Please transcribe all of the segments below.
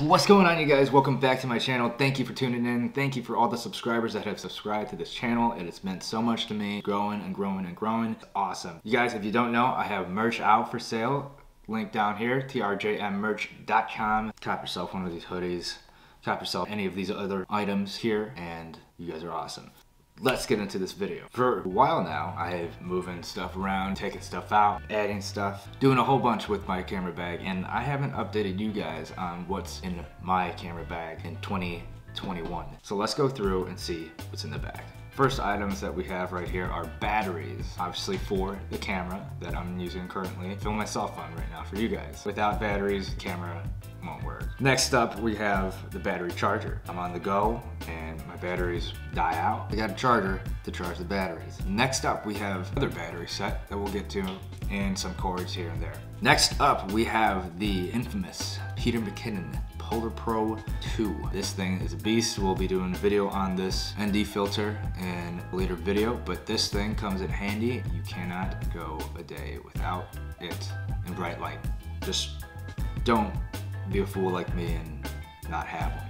What's going on, you guys? Welcome back to my channel. Thank you for tuning in. Thank you for all the subscribers that have subscribed to this channel. It has meant so much to me. Growing and growing and growing. It's awesome. You guys, if you don't know, I have merch out for sale. Link down here, trjmmerch.com. Cop yourself one of these hoodies. Cop yourself any of these other items here, and you guys are awesome. Let's get into this video. For a while now, I have moving stuff around, taking stuff out, adding stuff, doing a whole bunch with my camera bag, and I haven't updated you guys on what's in my camera bag in 2021. So let's go through and see what's in the bag. First items that we have right here are batteries, obviously for the camera that I'm using currently. Film myself on right now for you guys. Without batteries, the camera won't work. Next up, we have the battery charger. I'm on the go and my batteries die out. I got a charger to charge the batteries. Next up, we have another battery set that we'll get to and some cords here and there. Next up, we have the infamous Peter McKinnon Polar Pro 2. This thing is a beast. We'll be doing a video on this ND filter in a later video, but this thing comes in handy. You cannot go a day without it in bright light. Just don't be a fool like me and not have one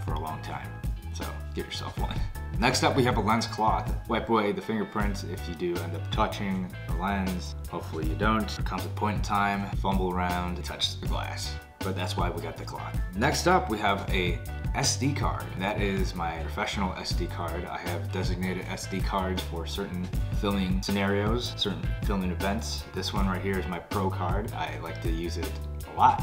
for a long time. So get yourself one. Next up, we have a lens cloth. Wipe away the fingerprints if you do end up touching the lens. Hopefully you don't. There comes a point in time, fumble around, and touch the glass. But that's why we got the cloth. Next up, we have a SD card. That is my professional SD card. I have designated SD cards for certain filming scenarios, certain filming events. This one right here is my pro card. I like to use it a lot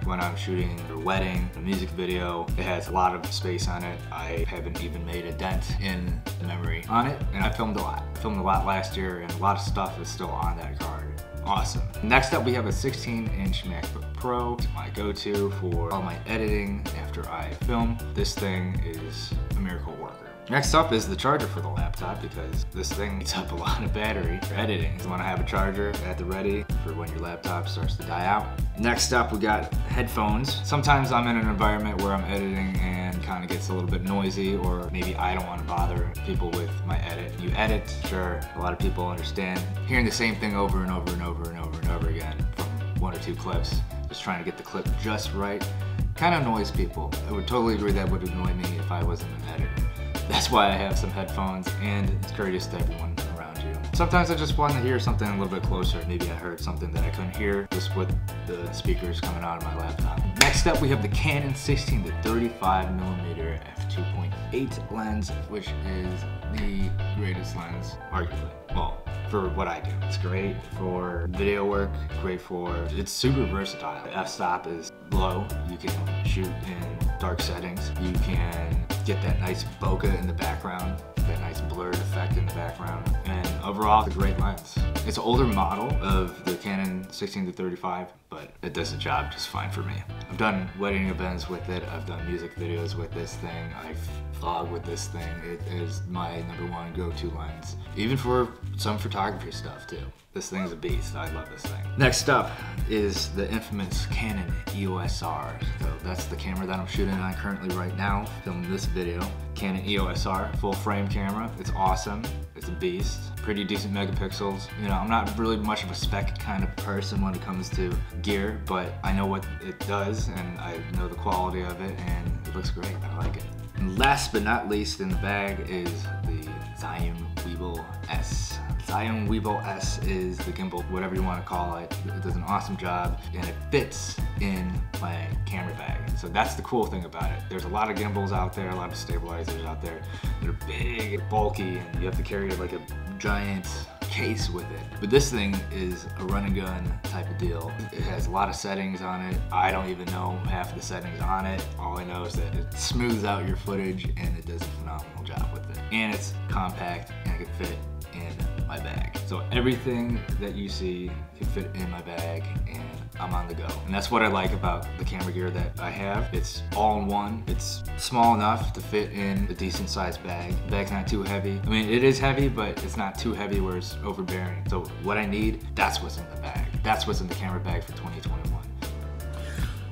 when I'm shooting a wedding, a music video. It has a lot of space on it. I haven't even made a dent in the memory on it, and I filmed a lot. I filmed a lot last year, and a lot of stuff is still on that card. Awesome. Next up, we have a 16-inch MacBook Pro. It's my go-to for all my editing after I film. This thing is a miracle worker. Next up is the charger for the laptop, because this thing eats up a lot of battery for editing. You want to have a charger at the ready for when your laptop starts to die out. Next up, we got headphones. Sometimes I'm in an environment where I'm editing and kind of gets a little bit noisy, or maybe I don't want to bother people with my edit. You edit, sure, a lot of people understand hearing the same thing over and over and over and over and over again from one or two clips, just trying to get the clip just right, kind of annoys people. I would totally agree that would annoy me if I wasn't an editor. That's why I have some headphones, and it's courteous to everyone around you. Sometimes I just want to hear something a little bit closer. Maybe I heard something that I couldn't hear just with the speakers coming out of my laptop. Next up, we have the Canon 16 to 35mm f2.8 lens, which is the greatest lens, arguably. Well, for what I do. It's great for video work, it's super versatile. The f-stop is low. You can shoot in dark settings. You can get that nice bokeh in the background, that nice blurred effect in the background, and overall, it's a great lens. It's an older model of the Canon 16 to 35, but it does the job just fine for me. I've done wedding events with it. I've done music videos with this thing. I've vlogged with this thing. It is my #1 go-to lens, even for some photography stuff too. This thing's a beast. I love this thing. Next up is the infamous Canon EOS R. So that's the camera that I'm shooting on currently right now, filming this video. Canon EOS R, full frame camera. It's awesome. It's a beast. Pretty decent megapixels. You know, I'm not really much of a spec kind of person when it comes to gear, but I know what it does and I know the quality of it, and it looks great. I like it. And last but not least in the bag is the Zhiyun Weebill S. Zhiyun Weebill S is the gimbal, whatever you want to call it. It does an awesome job, and it fits in my camera bag. So that's the cool thing about it. There's a lot of gimbals out there, a lot of stabilizers out there that are big, bulky, and you have to carry like a giant case with it. But this thing is a run and gun type of deal. It has a lot of settings on it. I don't even know half the settings on it. All I know is that it smooths out your footage, and it does a phenomenal job with it. And it's compact, and it can fit in my bag. So everything that you see can fit in my bag, and I'm on the go. And that's what I like about the camera gear that I have. It's all in one. It's small enough to fit in a decent sized bag. The bag's not too heavy. I mean, it is heavy, but it's not too heavy where it's overbearing. So what I need, that's what's in the bag. That's what's in the camera bag for 2021.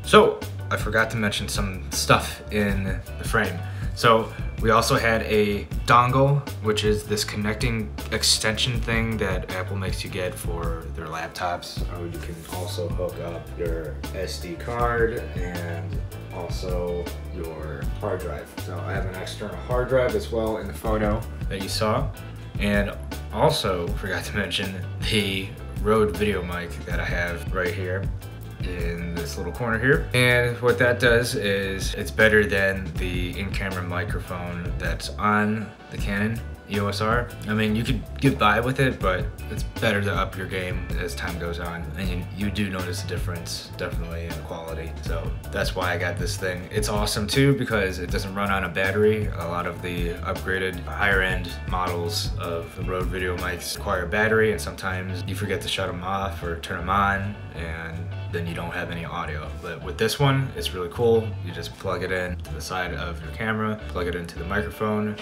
So I forgot to mention some stuff in the frame. So we also had a dongle, which is this connecting extension thing that Apple makes you get for their laptops. Or you can also hook up your SD card and also your hard drive. So I have an external hard drive as well in the photo that you saw. And also forgot to mention the Rode video mic that I have right here in this little corner here. And what that does is it's better than the in-camera microphone that's on the Canon EOS R. I mean, you could get by with it, but it's better to up your game as time goes on. And you do notice a difference, definitely, in quality. So that's why I got this thing. It's awesome too because it doesn't run on a battery. A lot of the upgraded higher end models of the Rode video mics require a battery, and sometimes you forget to shut them off or turn them on, and then you don't have any audio. But with this one, it's really cool. You just plug it in to the side of your camera, plug it into the microphone,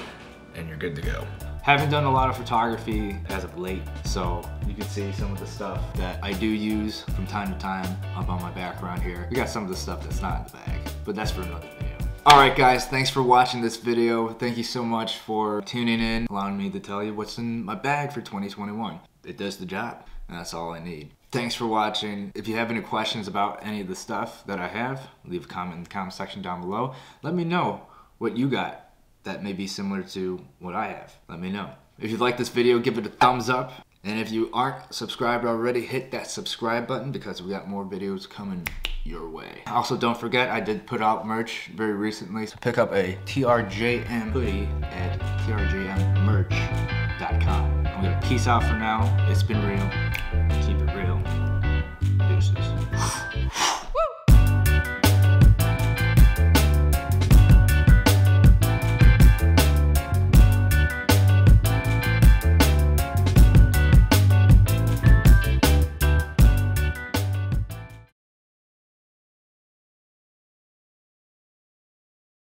and you're good to go. Haven't done a lot of photography as of late, so you can see some of the stuff that I do use from time to time up on my background here. We got some of the stuff that's not in the bag, but that's for another video. Alright guys, thanks for watching this video. Thank you so much for tuning in, allowing me to tell you what's in my bag for 2021. It does the job, and that's all I need. Thanks for watching. If you have any questions about any of the stuff that I have, leave a comment in the comment section down below. Let me know what you got that may be similar to what I have. Let me know. If you like this video, give it a thumbs up. And if you aren't subscribed already, hit that subscribe button because we got more videos coming your way. Also, don't forget, I did put out merch very recently. So pick up a TRJM hoodie at trjmmerch.com. I'm gonna peace out for now. It's been real.